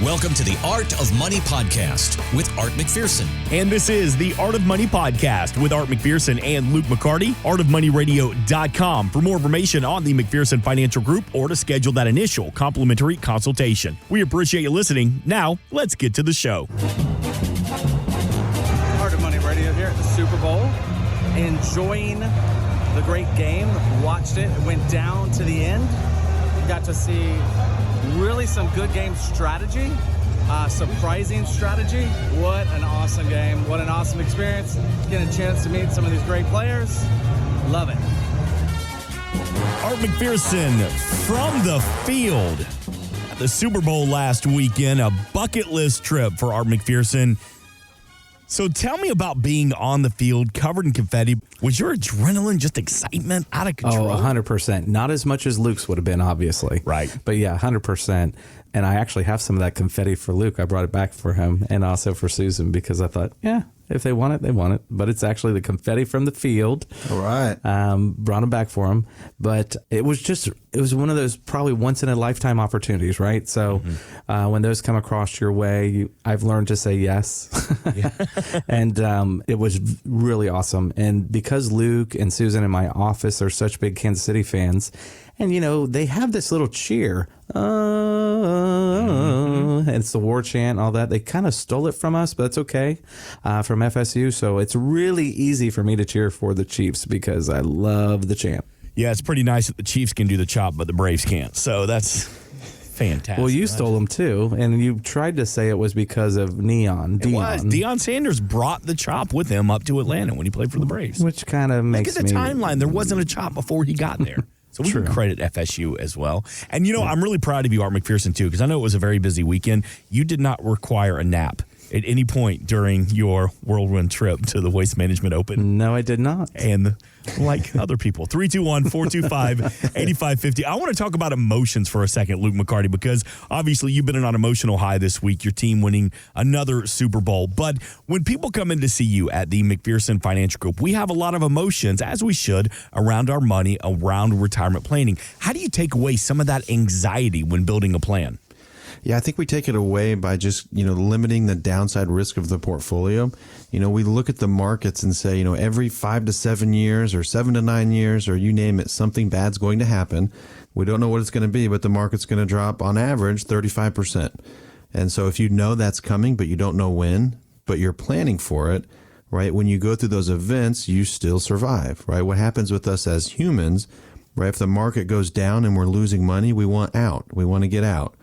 Welcome to the Art of Money Podcast with Art McPherson. And this is the Art of Money Podcast with Art McPherson and Luke McCarty, artofmoneyradio.com for more information on the McPherson Financial Group or to schedule that initial complimentary consultation. We appreciate you listening. Now, let's get to the show. Art of Money Radio here at the Super Bowl. Enjoying the great game. Watched it. It went down to the end. Got to see really some good game strategy, surprising strategy. What an awesome game. What an awesome experience. Getting a chance to meet some of these great players. Love it. Art McPherson from the field at the Super Bowl last weekend, a bucket list trip for Art McPherson. So tell me about being on the field covered in confetti. Was your adrenaline just excitement out of control? Oh, 100%. Not as much as Luke's would have been, obviously. Right. But yeah, 100%. And I actually have some of that confetti for Luke. I brought it back for him and also for Susan because I thought, yeah, if they want it, they want it. But it's actually the confetti from the field. All right. Brought them back for him. But it was one of those probably once in a lifetime opportunities, right? So when those come across your way, I've learned to say yes. And it was really awesome. And because Luke and Susan in my office are such big Kansas City fans, and, you know, they have this little cheer. And it's the war chant, all that. They kind of stole it from us, but that's okay, from FSU. So it's really easy for me to cheer for the Chiefs because I love the chant. Yeah, it's pretty nice that the Chiefs can do the chop, but the Braves can't. So that's fantastic. Well, you stole them too, and you tried to say it was because of Dion. It was. Deion Sanders brought the chop with him up to Atlanta when he played for the Braves. Which kind of makes Look at the timeline. There wasn't a chop before he got there. So we can credit FSU as well. And, you know, I'm really proud of you, Art McPherson, too, because I know it was a very busy weekend. You did not require a nap at any point during your whirlwind trip to the Waste Management Open. No, I did not. And like other people, 321-425-8550. I want to talk about emotions for a second, Luke McCarty, because obviously you've been on an emotional high this week, your team winning another Super Bowl. But when people come in to see you at the McPherson Financial Group, we have a lot of emotions, as we should, around our money, around retirement planning. How do you take away some of that anxiety when building a plan? Yeah, I think we take it away by just, limiting the downside risk of the portfolio. We look at the markets and say, every 5 to 7 years or 7 to 9 years or you name it, something bad's going to happen. We don't know what it's going to be, but the market's going to drop on average 35%. And so if you know that's coming, but you don't know when, but you're planning for it, right? When you go through those events, you still survive, right? What happens with us as humans, right? If the market goes down and we're losing money, we want out. We want to get out.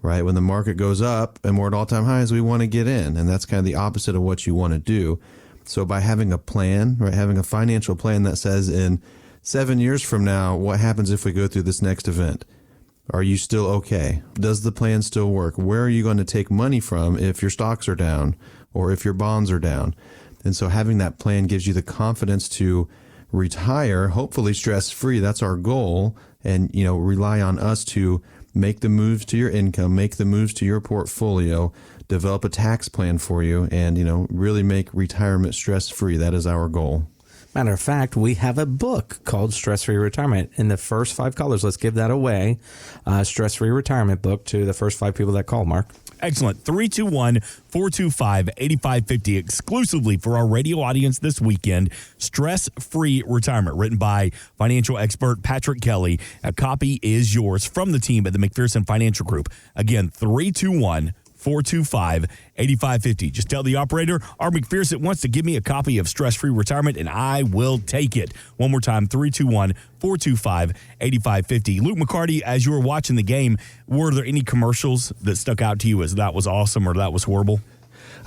Right? When the market goes up and we're at all-time highs, we want to get in. And that's kind of the opposite of what you want to do. So by having a plan, right, having a financial plan that says in 7 years from now, what happens if we go through this next event? Are you still okay? Does the plan still work? Where are you going to take money from if your stocks are down or if your bonds are down? And so having that plan gives you the confidence to retire, hopefully stress-free. That's our goal. And, rely on us to make the moves to your income, make the moves to your portfolio, develop a tax plan for you, and, really make retirement stress-free. That is our goal. Matter of fact, we have a book called Stress-Free Retirement. In the first 5 callers, let's give that away. Stress-Free Retirement book to the first 5 people that call, Mark. Excellent. 321-425-8550 exclusively for our radio audience this weekend. Stress-Free Retirement, written by financial expert Patrick Kelly. A copy is yours from the team at the McPherson Financial Group. Again, 321-425-8550. Just tell the operator, Art McPherson wants to give me a copy of Stress-Free Retirement, and I will take it. One more time, 321-425-8550. Luke McCarty, as you were watching the game, were there any commercials that stuck out to you as that was awesome or that was horrible?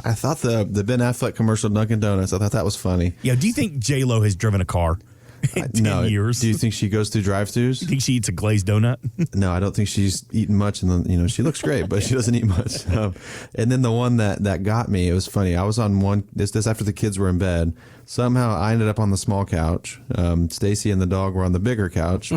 I thought the Ben Affleck commercial, Dunkin' Donuts, I thought that was funny. Yeah, do you think J-Lo has driven a car? 10 years. Do you think she goes through drive-thrus? You think she eats a glazed donut? No, I don't think she's eaten much. And she looks great, but she doesn't eat much. And then the one that got me, it was funny. I was on one this after the kids were in bed. Somehow I ended up on the small couch. Stacy and the dog were on the bigger couch,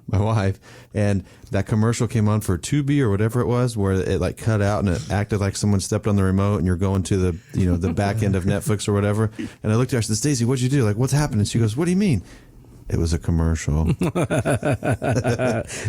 my wife. And that commercial came on for Tubi or whatever it was, where it like cut out and it acted like someone stepped on the remote and you're going to the the back end of Netflix or whatever. And I looked at her and said, Stacy, what'd you do? Like, what's happening? She goes, what do you mean? It was a commercial.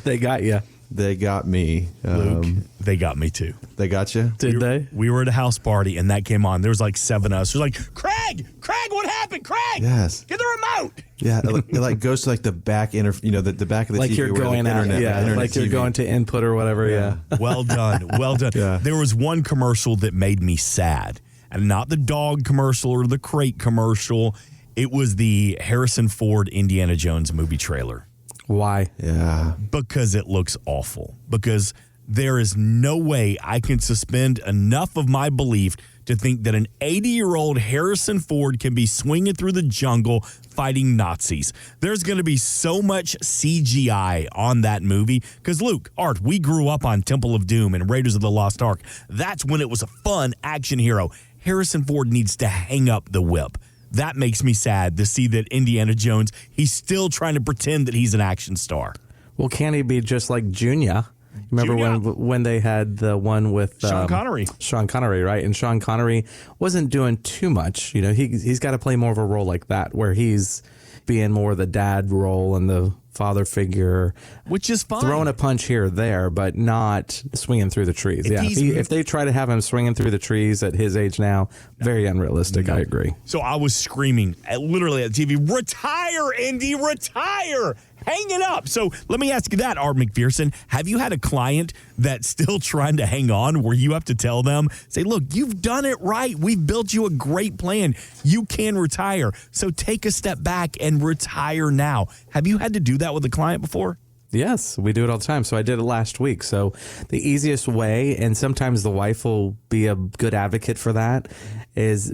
They got you. They got me. Luke, they got me too. They got you? Did they? We were at a house party and that came on. There was like 7 of us. It was like, Craig, what happened? Craig, Yes. get the remote. Yeah, it like goes to like the back the back of the Like TV you're where going the out, internet like you're TV. going to input or whatever, yeah. Well done. Yeah. There was one commercial that made me sad, and not the dog commercial or the crate commercial. It was the Harrison Ford Indiana Jones movie trailer. Why? Yeah. Because it looks awful. Because there is no way I can suspend enough of my belief to think that an 80-year-old Harrison Ford can be swinging through the jungle fighting Nazis. There's going to be so much CGI on that movie. Because, Luke, Art, we grew up on Temple of Doom and Raiders of the Lost Ark. That's when it was a fun action hero. Harrison Ford needs to hang up the whip. That makes me sad to see that Indiana Jones, he's still trying to pretend that he's an action star. Well, can he be just like Junior? Remember when they had the one with Sean Connery. Sean Connery, right? And Sean Connery wasn't doing too much. You know, he's got to play more of a role like that, where he's being more the dad role and the father figure, which is fine. Throwing a punch here or there, but not swinging through the trees. If they try to have him swinging through the trees at his age now, very unrealistic. I agree. So I was screaming literally at the TV, retire, Indy, retire. Hang it up. So let me ask you that, Art McPherson. Have you had a client that's still trying to hang on where you have to tell them, say, look, you've done it right. We've built you a great plan. You can retire. So take a step back and retire now. Have you had to do that with a client before? Yes, we do it all the time. So I did it last week. So the easiest way, and sometimes the wife will be a good advocate for that,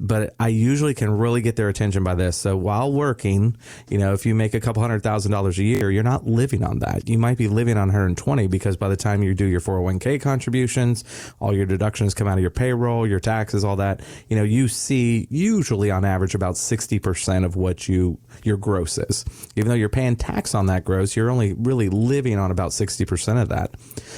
but I usually can really get their attention by this. So while working, if you make a couple $100,000 a year, you're not living on that. You might be living on 120 because by the time you do your 401k contributions, all your deductions come out of your payroll, your taxes, all that, you see usually on average about 60% of what your gross is. Even though you're paying tax on that gross, you're only really living on about 60% of that.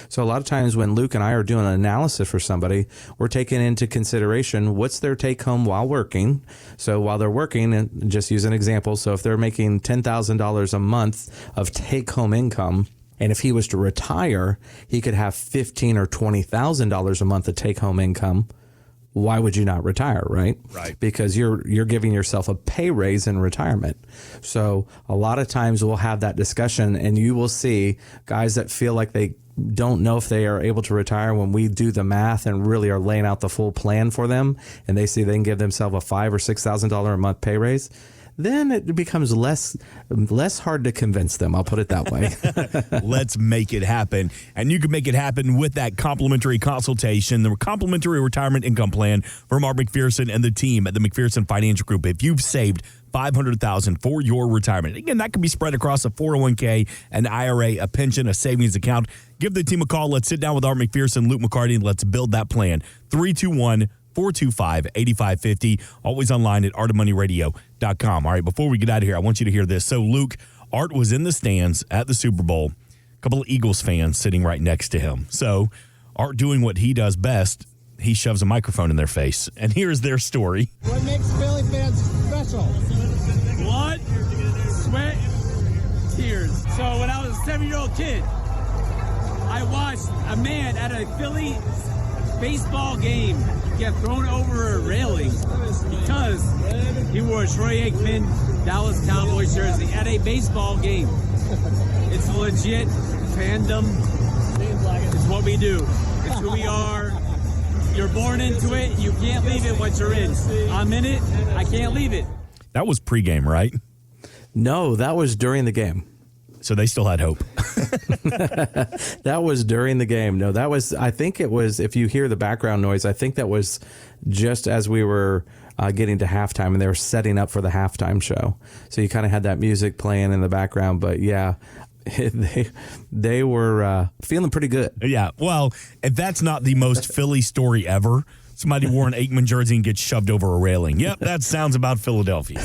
So a lot of times when Luke and I are doing an analysis for somebody, we're taking into consideration what's their take home while working. So while they're working, and just use an example, so if they're making $10,000 a month of take home income, and if he was to retire, he could have $15,000 or $20,000 a month of take home income. Why would you not retire, right? Right. Because you're giving yourself a pay raise in retirement. So a lot of times we'll have that discussion, and you will see guys that feel like they don't know if they are able to retire when we do the math and really are laying out the full plan for them, and they see they can give themselves a $5,000 or $6,000 a month pay raise. Then it becomes less hard to convince them. I'll put it that way. Let's make it happen. And you can make it happen with that complimentary consultation, the complimentary retirement income plan from Art McPherson and the team at the McPherson Financial Group. If you've saved $500,000 for your retirement, again, that can be spread across a 401k, an IRA, a pension, a savings account. Give the team a call. Let's sit down with Art McPherson, Luke McCarty, and let's build that plan. 321-425-8550. Always online at artofmoneyradio.com. All right, before we get out of here, I want you to hear this. So, Luke, Art was in the stands at the Super Bowl. A couple of Eagles fans sitting right next to him. So, Art doing what he does best, he shoves a microphone in their face. And here's their story. What makes Philly fans special? Blood, sweat, tears. So when I was a 7-year-old kid, I watched a man at a Philly baseball game get thrown over a railing because he wore a Troy Aikman Dallas Cowboys jersey at a baseball game. It's legit fandom. It's what we do. It's who we are. You're born into it. You can't leave it once you're in. I'm in it. I can't leave it. That was pregame, right? No, that was during the game. So they still had hope. That was during the game. No, I think it was, if you hear the background noise, I think that was just as we were getting to halftime and they were setting up for the halftime show. So you kind of had that music playing in the background. But yeah, they were feeling pretty good. Yeah, well, if that's not the most Philly story ever, somebody wore an Aikman jersey and gets shoved over a railing. Yep, that sounds about Philadelphia.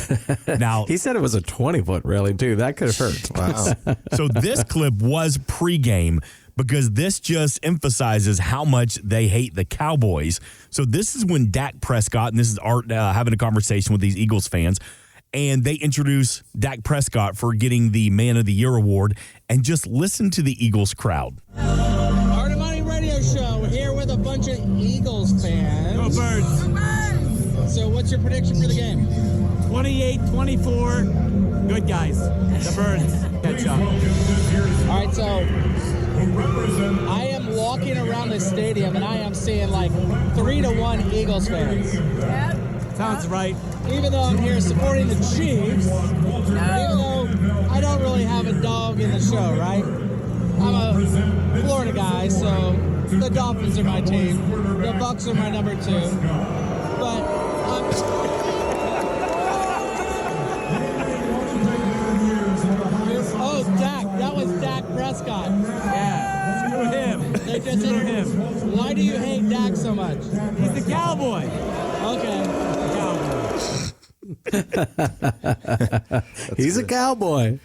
Now, he said it was a 20-foot railing, too. That could have hurt. Wow. So this clip was pregame because this just emphasizes how much they hate the Cowboys. So this is when Dak Prescott, and this is Art having a conversation with these Eagles fans, and they introduce Dak Prescott for getting the Man of the Year award, and just listen to the Eagles crowd. radio show here with a bunch of Eagles fans. Go Birds. So what's your prediction for the game? 28-24. Good guys. The Birds. Catch up. All right, so I am walking around the stadium and I am seeing like 3-1 Eagles fans. Sounds right. Even though I'm here supporting the Chiefs, even though I don't really have a dog in the show, right? I'm a Florida guy, so the Dolphins are my team. The Bucks are my number 2. But oh, Dak. That was Dak Prescott. Yeah. Screw him. They just Screw him. Why do you hate Dak so much? He's the Cowboy. Okay. Cowboy. He's a cowboy.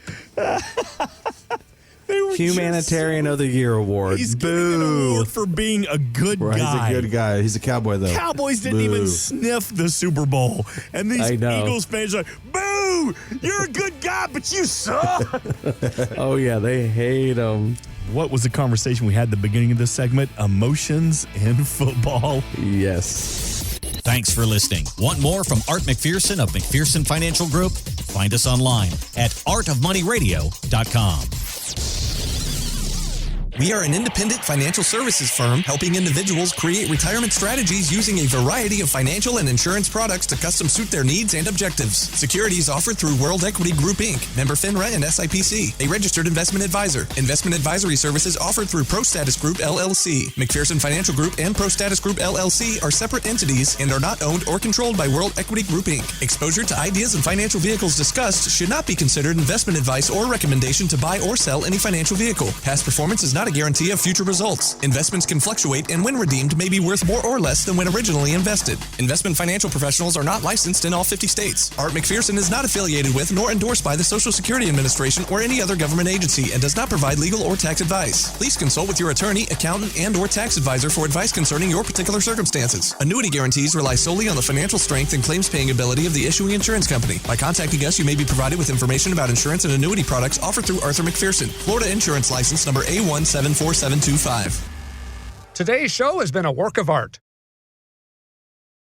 Humanitarian of the Year award. He's getting an award for being a good Right, guy. he's a good guy. He's a cowboy, though. Cowboys didn't Boo. even sniff the Super Bowl. And these I know. Eagles fans are like, boo! You're a good guy, but you suck! Oh, yeah, they hate him. What was the conversation we had at the beginning of this segment? Emotions in football. Yes. Thanks for listening. Want more from Art McPherson of McPherson Financial Group? Find us online at artofmoneyradio.com. We are an independent financial services firm helping individuals create retirement strategies using a variety of financial and insurance products to custom suit their needs and objectives. Securities offered through World Equity Group, Inc., member FINRA and SIPC, a registered investment advisor. Investment advisory services offered through ProStatus Group, LLC. McPherson Financial Group and ProStatus Group, LLC are separate entities and are not owned or controlled by World Equity Group, Inc. Exposure to ideas and financial vehicles discussed should not be considered investment advice or recommendation to buy or sell any financial vehicle. Past performance is not a guarantee of future results. Investments can fluctuate and when redeemed may be worth more or less than when originally invested. Investment financial professionals are not licensed in all 50 states. Art McPherson is not affiliated with nor endorsed by the Social Security Administration or any other government agency and does not provide legal or tax advice. Please consult with your attorney, accountant, and or tax advisor for advice concerning your particular circumstances. Annuity guarantees rely solely on the financial strength and claims paying ability of the issuing insurance company. By contacting us, you may be provided with information about insurance and annuity products offered through Arthur McPherson. Florida Insurance License number A174725. Today's show has been a work of art.